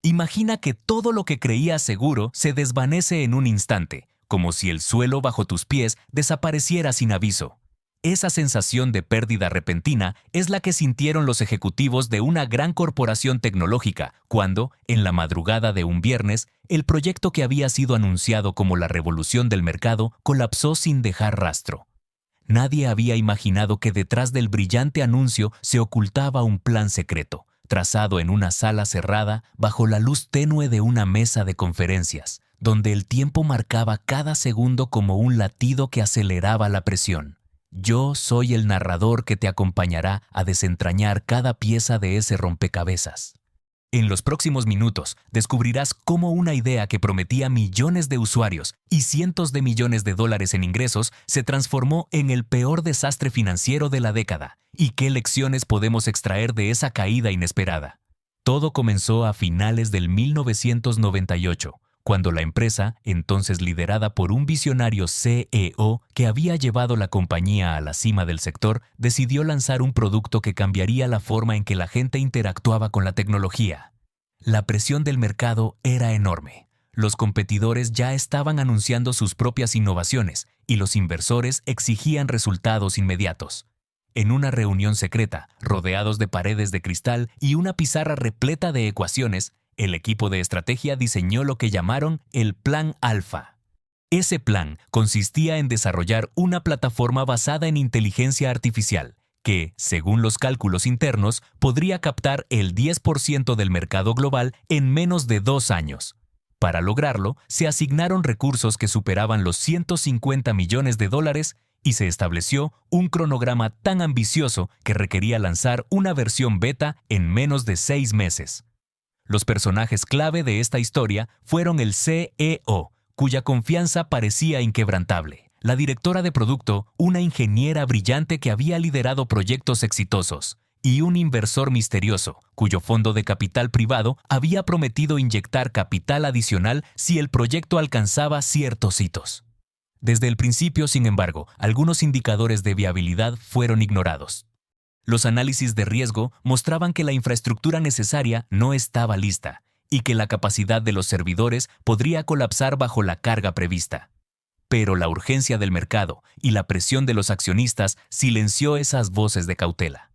Imagina que todo lo que creías seguro se desvanece en un instante, como si el suelo bajo tus pies desapareciera sin aviso. Esa sensación de pérdida repentina es la que sintieron los ejecutivos de una gran corporación tecnológica cuando, en la madrugada de un viernes, el proyecto que había sido anunciado como la revolución del mercado colapsó sin dejar rastro. Nadie había imaginado que detrás del brillante anuncio se ocultaba un plan secreto, trazado en una sala cerrada bajo la luz tenue de una mesa de conferencias, donde el tiempo marcaba cada segundo como un latido que aceleraba la presión. Yo soy el narrador que te acompañará a desentrañar cada pieza de ese rompecabezas. En los próximos minutos descubrirás cómo una idea que prometía millones de usuarios y cientos de millones de dólares en ingresos se transformó en el peor desastre financiero de la década y qué lecciones podemos extraer de esa caída inesperada. Todo comenzó a finales del 1998, cuando la empresa, entonces liderada por un visionario CEO que había llevado la compañía a la cima del sector, decidió lanzar un producto que cambiaría la forma en que la gente interactuaba con la tecnología. La presión del mercado era enorme. Los competidores ya estaban anunciando sus propias innovaciones y los inversores exigían resultados inmediatos. En una reunión secreta, rodeados de paredes de cristal y una pizarra repleta de ecuaciones, el equipo de estrategia diseñó lo que llamaron el Plan Alfa. Ese plan consistía en desarrollar una plataforma basada en inteligencia artificial que, según los cálculos internos, podría captar el 10% del mercado global en menos de 2 años. Para lograrlo, se asignaron recursos que superaban los 150 millones de dólares y se estableció un cronograma tan ambicioso que requería lanzar una versión beta en menos de 6 meses. Los personajes clave de esta historia fueron el CEO, cuya confianza parecía inquebrantable, la directora de producto, una ingeniera brillante que había liderado proyectos exitosos, y un inversor misterioso, cuyo fondo de capital privado había prometido inyectar capital adicional si el proyecto alcanzaba ciertos hitos. Desde el principio, sin embargo, algunos indicadores de viabilidad fueron ignorados. Los análisis de riesgo mostraban que la infraestructura necesaria no estaba lista y que la capacidad de los servidores podría colapsar bajo la carga prevista. Pero la urgencia del mercado y la presión de los accionistas silenció esas voces de cautela.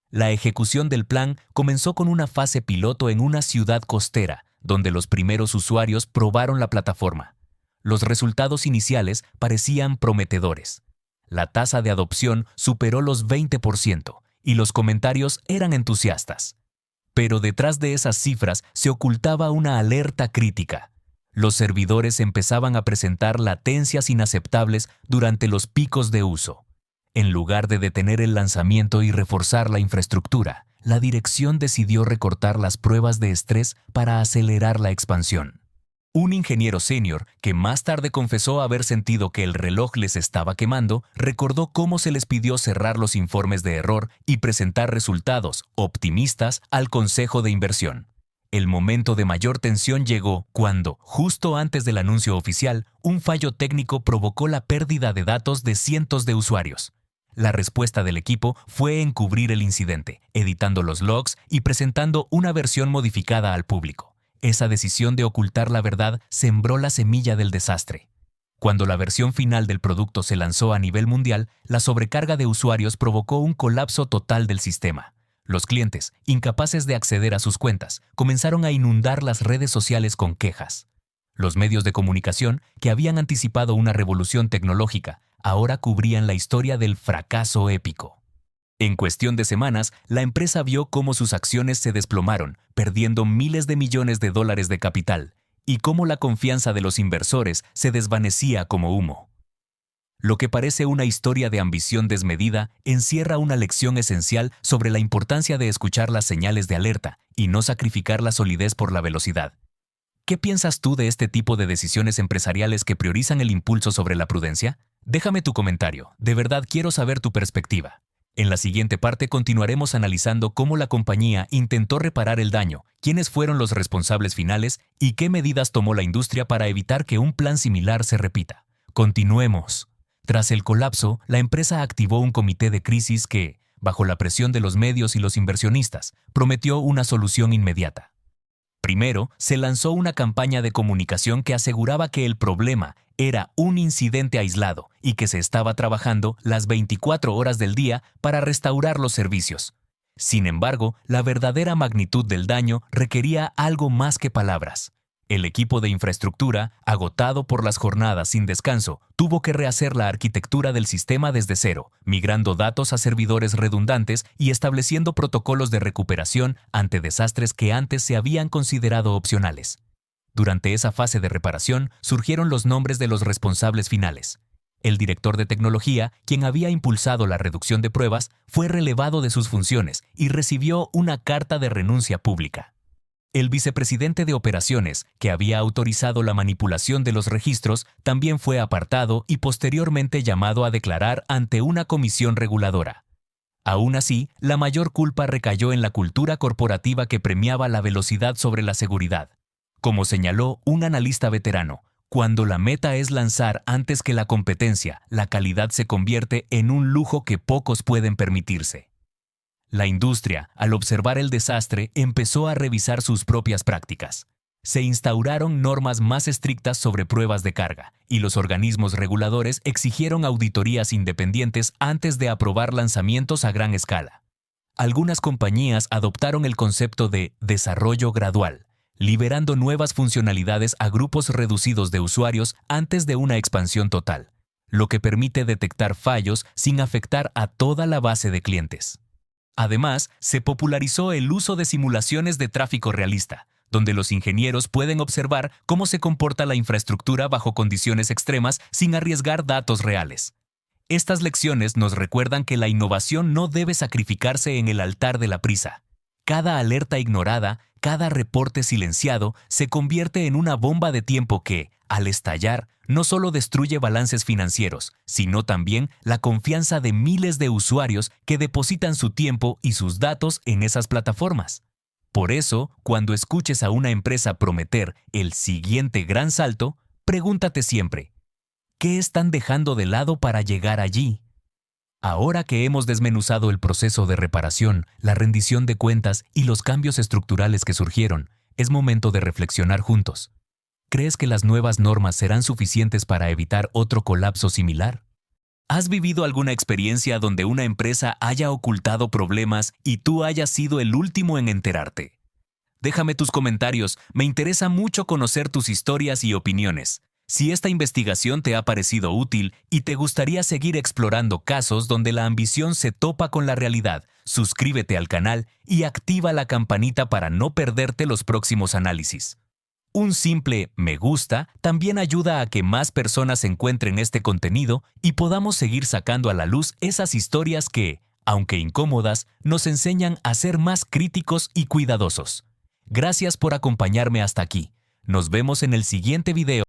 La ejecución del plan comenzó con una fase piloto en una ciudad costera, donde los primeros usuarios probaron la plataforma. Los resultados iniciales parecían prometedores. La tasa de adopción superó los 20%. Y los comentarios eran entusiastas. Pero detrás de esas cifras se ocultaba una alerta crítica. Los servidores empezaban a presentar latencias inaceptables durante los picos de uso. En lugar de detener el lanzamiento y reforzar la infraestructura, la dirección decidió recortar las pruebas de estrés para acelerar la expansión. Un ingeniero senior, que más tarde confesó haber sentido que el reloj les estaba quemando, recordó cómo se les pidió cerrar los informes de error y presentar resultados optimistas al consejo de inversión. El momento de mayor tensión llegó cuando, justo antes del anuncio oficial, un fallo técnico provocó la pérdida de datos de cientos de usuarios. La respuesta del equipo fue encubrir el incidente, editando los logs y presentando una versión modificada al público. Esa decisión de ocultar la verdad sembró la semilla del desastre. Cuando la versión final del producto se lanzó a nivel mundial, la sobrecarga de usuarios provocó un colapso total del sistema. Los clientes, incapaces de acceder a sus cuentas, comenzaron a inundar las redes sociales con quejas. Los medios de comunicación, que habían anticipado una revolución tecnológica, ahora cubrían la historia del fracaso épico. En cuestión de semanas, la empresa vio cómo sus acciones se desplomaron, perdiendo miles de millones de dólares de capital, y cómo la confianza de los inversores se desvanecía como humo. Lo que parece una historia de ambición desmedida encierra una lección esencial sobre la importancia de escuchar las señales de alerta y no sacrificar la solidez por la velocidad. ¿Qué piensas tú de este tipo de decisiones empresariales que priorizan el impulso sobre la prudencia? Déjame tu comentario, de verdad quiero saber tu perspectiva. En la siguiente parte continuaremos analizando cómo la compañía intentó reparar el daño, quiénes fueron los responsables finales y qué medidas tomó la industria para evitar que un plan similar se repita. Continuemos. Tras el colapso, la empresa activó un comité de crisis que, bajo la presión de los medios y los inversionistas, prometió una solución inmediata. Primero, se lanzó una campaña de comunicación que aseguraba que el problema era un incidente aislado y que se estaba trabajando las 24 horas del día para restaurar los servicios. Sin embargo, la verdadera magnitud del daño requería algo más que palabras. El equipo de infraestructura, agotado por las jornadas sin descanso, tuvo que rehacer la arquitectura del sistema desde cero, migrando datos a servidores redundantes y estableciendo protocolos de recuperación ante desastres que antes se habían considerado opcionales. Durante esa fase de reparación surgieron los nombres de los responsables finales. El director de tecnología, quien había impulsado la reducción de pruebas, fue relevado de sus funciones y recibió una carta de renuncia pública. El vicepresidente de operaciones, que había autorizado la manipulación de los registros, también fue apartado y posteriormente llamado a declarar ante una comisión reguladora. Aún así, la mayor culpa recayó en la cultura corporativa que premiaba la velocidad sobre la seguridad. Como señaló un analista veterano, cuando la meta es lanzar antes que la competencia, la calidad se convierte en un lujo que pocos pueden permitirse. La industria, al observar el desastre, empezó a revisar sus propias prácticas. Se instauraron normas más estrictas sobre pruebas de carga, y los organismos reguladores exigieron auditorías independientes antes de aprobar lanzamientos a gran escala. Algunas compañías adoptaron el concepto de desarrollo gradual, liberando nuevas funcionalidades a grupos reducidos de usuarios antes de una expansión total, lo que permite detectar fallos sin afectar a toda la base de clientes. Además, se popularizó el uso de simulaciones de tráfico realista, donde los ingenieros pueden observar cómo se comporta la infraestructura bajo condiciones extremas sin arriesgar datos reales. Estas lecciones nos recuerdan que la innovación no debe sacrificarse en el altar de la prisa. Cada alerta ignorada, cada reporte silenciado, se convierte en una bomba de tiempo que, al estallar, no solo destruye balances financieros, sino también la confianza de miles de usuarios que depositan su tiempo y sus datos en esas plataformas. Por eso, cuando escuches a una empresa prometer el siguiente gran salto, pregúntate siempre, ¿qué están dejando de lado para llegar allí? Ahora que hemos desmenuzado el proceso de reparación, la rendición de cuentas y los cambios estructurales que surgieron, es momento de reflexionar juntos. ¿Crees que las nuevas normas serán suficientes para evitar otro colapso similar? ¿Has vivido alguna experiencia donde una empresa haya ocultado problemas y tú hayas sido el último en enterarte? Déjame tus comentarios, me interesa mucho conocer tus historias y opiniones. Si esta investigación te ha parecido útil y te gustaría seguir explorando casos donde la ambición se topa con la realidad, suscríbete al canal y activa la campanita para no perderte los próximos análisis. Un simple me gusta también ayuda a que más personas encuentren este contenido y podamos seguir sacando a la luz esas historias que, aunque incómodas, nos enseñan a ser más críticos y cuidadosos. Gracias por acompañarme hasta aquí. Nos vemos en el siguiente video.